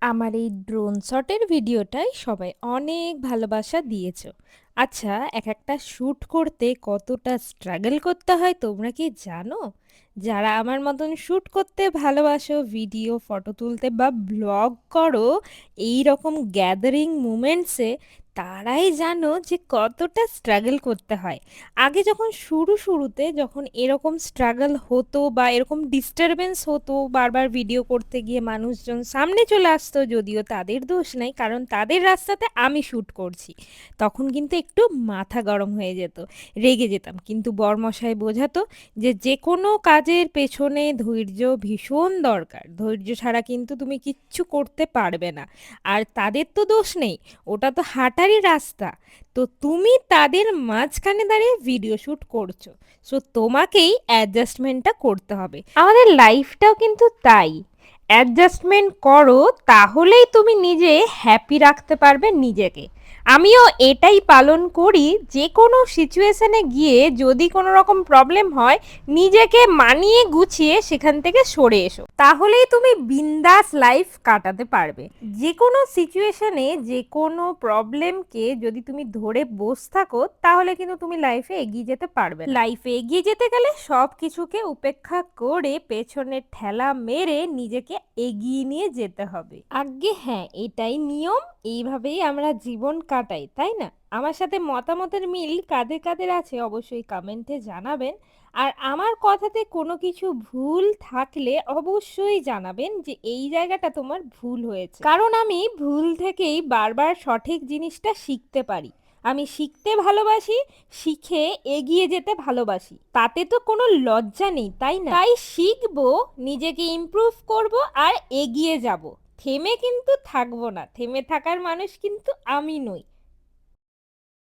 আমার এই ড্রোন শটের ভিডিওটায় সবাই অনেক ভালোবাসা দিয়েছো। আচ্ছা, এক একটা শ্যুট করতে কতটা স্ট্রাগল করতে হয় তোমরা কি জানো? যারা আমার মতন শ্যুট করতে ভালোবাসো, ভিডিও ফটো তুলতে বা ব্লগ করো এই রকম গ্যাদারিং মুমেন্টসে, তারাই জানো যে কতটা স্ট্রাগল করতে হয়। আগে যখন শুরুতে যখন এরকম স্ট্রাগল হতো বা এরকম ডিস্টারবেন্স হতো, বারবার ভিডিও করতে গিয়ে মানুষজন সামনে চলে আসতো, যদিও তাদের দোষ নাই, কারণ তাদের রাস্তাতে আমি শ্যুট করছি, তখন কিন্তু একটু মাথা গরম হয়ে যেত, রেগে যেতাম। কিন্তু বরমশাই বোঝাতো যে যে কোনো কাজের পেছনে ধৈর্য ভীষণ দরকার, ধৈর্য ছাড়া কিন্তু তুমি কিচ্ছু করতে পারবে না। আর তাদের তো দোষ নেই, ওটা তো হাঁটারই রাস্তা। তো তুমি তাদের মাঝখানে দাঁড়িয়ে ভিডিও শ্যুট করছো, সো তোমাকেই অ্যাডজাস্টমেন্টটা করতে হবে। আমাদের লাইফটাও কিন্তু তাই, অ্যাডজাস্টমেন্ট করো, তাহলেই তুমি নিজে হ্যাপি রাখতে পারবে নিজেকে। আমিও এটাই পালন করি, যে কোনো সিচুয়েশনে গিয়ে যদি কোনো রকম প্রবলেম হয়, নিজেকে মানিয়ে গুছিয়ে সেখান থেকে সরে এসো, তাহলেই তুমি বিন্দাস লাইফ কাটাতে পারবে। যে কোনো সিচুয়েশনে যে কোনো প্রবলেমকে যদি তুমি ধরে বসে থাকো, তাহলে কিন্তু তুমি লাইফে এগিয়ে যেতে পারবে না। লাইফে এগিয়ে যেতে গেলে সব কিছুকে উপেক্ষা করে পেছনে ঠেলা মেরে নিজেকে এগিয়ে নিয়ে যেতে হবে। আজ্ঞে হ্যাঁ, এটাই নিয়ম, এইভাবেই আমরা জীবন কাটাই, তাই না? আমার সাথে মতামতের মিল কাদের কাদের আছে অবশ্যই কমেন্টে জানাবেন। আর আমার কথাতে কোনো কিছু ভুল থাকলে অবশ্যই জানাবেন যে এই জায়গাটা তোমার ভুল হয়েছে, কারণ আমি ভুল থেকেই বারবার সঠিক জিনিসটা শিখতে পারি। আমি শিখতে ভালোবাসি, শিখে এগিয়ে যেতে ভালোবাসি, তাতে তো কোনো লজ্জা নেই, তাই না? তাই শিখবো, নিজেকে ইমপ্রুভ করব আর এগিয়ে যাব। থেমে কিন্তু থাকবো না, থেমে থাকার মানুষ কিন্তু আমি নই।